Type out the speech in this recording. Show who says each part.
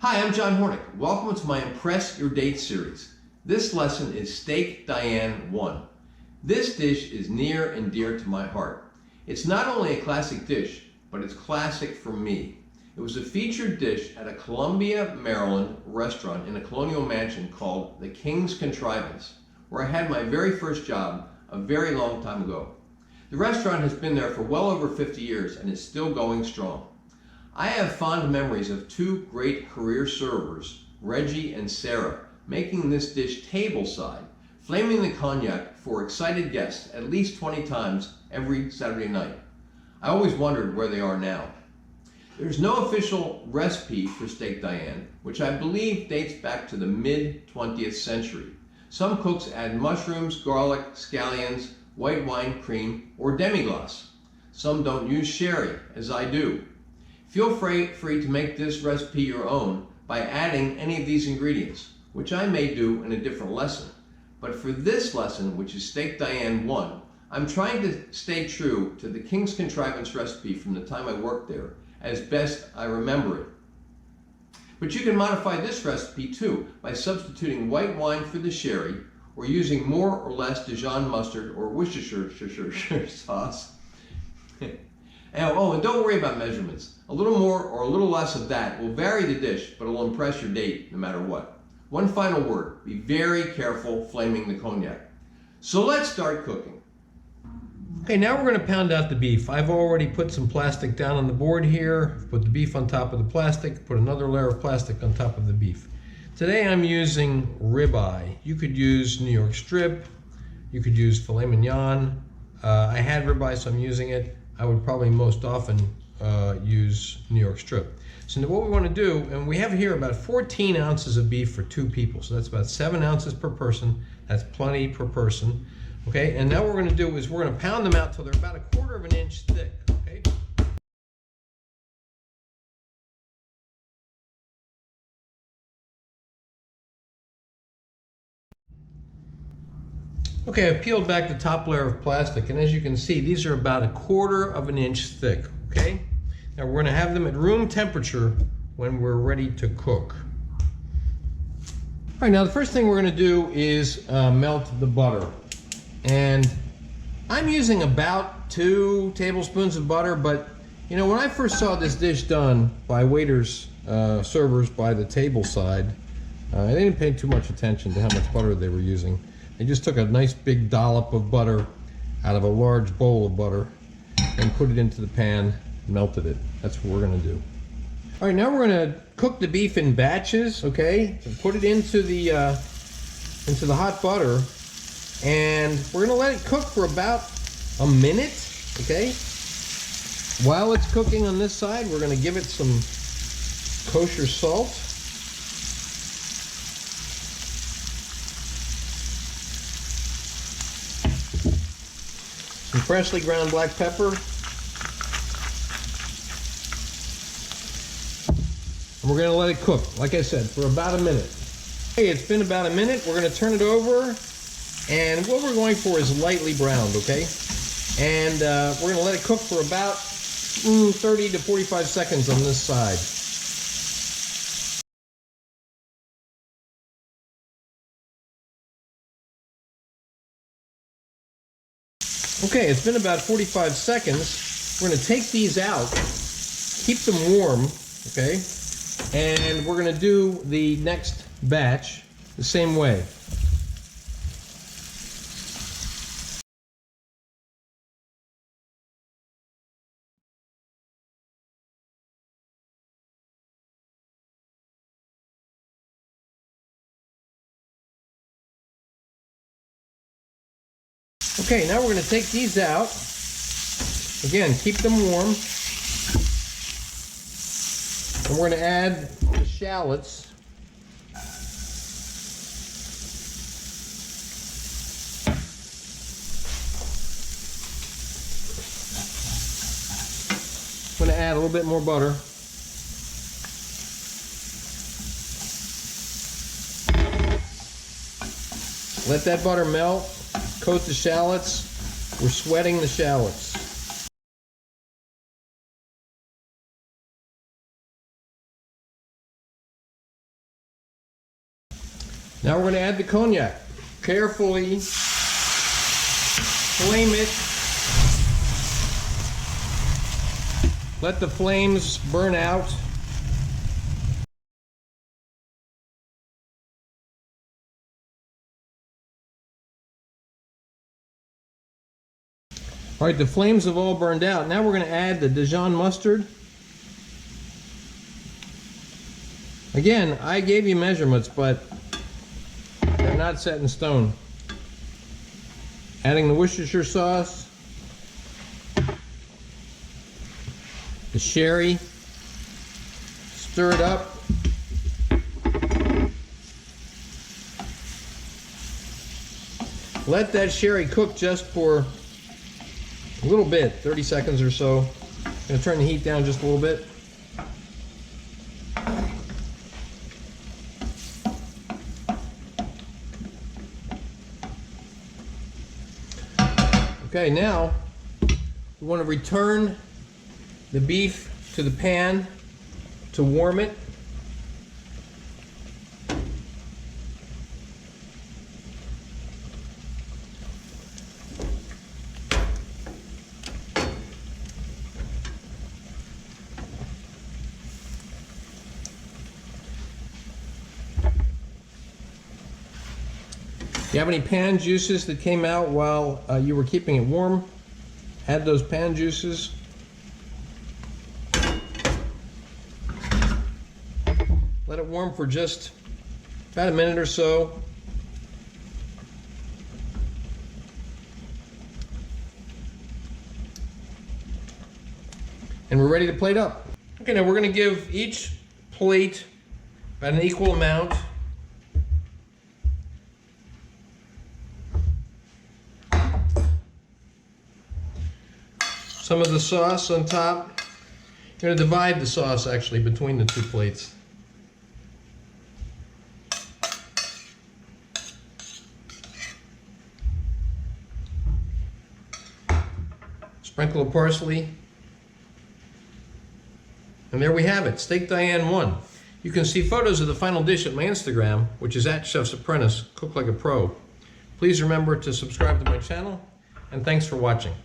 Speaker 1: Hi, I'm John Hornick. Welcome to my Impress Your Date series. This lesson is Steak Diane 1. This dish is near and dear to my heart. It's not only a classic dish, but it's classic for me. It was a featured dish at a Columbia, Maryland restaurant in a colonial mansion called the King's Contrivance, where I had my very first job a very long time ago. The restaurant has been there for well over 50 years and is still going strong. I have fond memories of two great career servers, Reggie and Sarah, making this dish tableside, flaming the cognac for excited guests at least 20 times every Saturday night. I always wondered where they are now. There's no official recipe for Steak Diane, which I believe dates back to the mid-20th century. Some cooks add mushrooms, garlic, scallions, white wine cream, or demi-glace. Some don't use sherry, as I do. Feel free to make this recipe your own by adding any of these ingredients, which I may do in a different lesson. But for this lesson, which is Steak Diane 1, I'm trying to stay true to the King's Contrivance recipe from the time I worked there, as best I remember it. But you can modify this recipe too by substituting white wine for the sherry, or using more or less Dijon mustard or Worcestershire sauce. And don't worry about measurements. A little more or a little less of that will vary the dish, but it will impress your date no matter what. One final word, be very careful flaming the cognac. So let's start cooking. Okay, now we're going to pound out the beef. I've already put some plastic down on the board here, put the beef on top of the plastic, put another layer of plastic on top of the beef. Today I'm using ribeye. You could use New York strip, you could use filet mignon. I had ribeye, so I'm using it. I would probably most often use New York strip. So now what we want to do, and we have here about 14 ounces of beef for 2 people. So that's about 7 ounces per person. That's plenty per person. Okay, and now what we're going to do is we're going to pound them out till they're about 1/4 of an inch thick. Okay. Okay, I've peeled back the top layer of plastic, and as you can see, these are about 1/4 of an inch thick. Okay. Now we're going to have them at room temperature when we're ready to cook. All right, now the first thing we're going to do is melt the butter. And I'm using about 2 tablespoons of butter, but you know, when I first saw this dish done by waiters, servers by the table side, I didn't pay too much attention to how much butter they were using. They just took a nice big dollop of butter out of a large bowl of butter and put it into the pan, melted it. That's what we're going to do. All right, now we're going to cook the beef in batches, okay? So put it into the hot butter, and we're going to let it cook for about a minute, okay? While it's cooking on this side, we're going to give it some kosher salt. Some freshly ground black pepper. And we're going to let it cook, like I said, for about a minute. Okay, it's been about a minute. We're going to turn it over. And what we're going for is lightly browned, okay? And we're going to let it cook for about 30 to 45 seconds on this side. Okay, it's been about 45 seconds. We're going to take these out, keep them warm, okay? And we're going to do the next batch the same way. Okay, now we're going to take these out. Again, keep them warm. And we're going to add the shallots. I'm going to add a little bit more butter. Let that butter melt. Coat the shallots. We're sweating the shallots. Now we're going to add the cognac. Carefully flame it. Let the flames burn out. All right, the flames have all burned out. Now we're going to add the Dijon mustard. Again, I gave you measurements, but they're not set in stone. Adding the Worcestershire sauce, the sherry, stir it up. Let that sherry cook just for a little bit, 30 seconds or so. I'm going to turn the heat down just a little bit. Okay, now we want to return the beef to the pan to warm it. If you have any pan juices that came out while you were keeping it warm, add those pan juices. Let it warm for just about a minute or so. And we're ready to plate up. Okay, now we're going to give each plate about an equal amount. Some of the sauce on top. You're going to divide the sauce actually between the two plates. Sprinkle of parsley. And there we have it, Steak Diane 1. You can see photos of the final dish at my Instagram, which is @ChefsApprentice, Cook Like a Pro. Please remember to subscribe to my channel, and thanks for watching.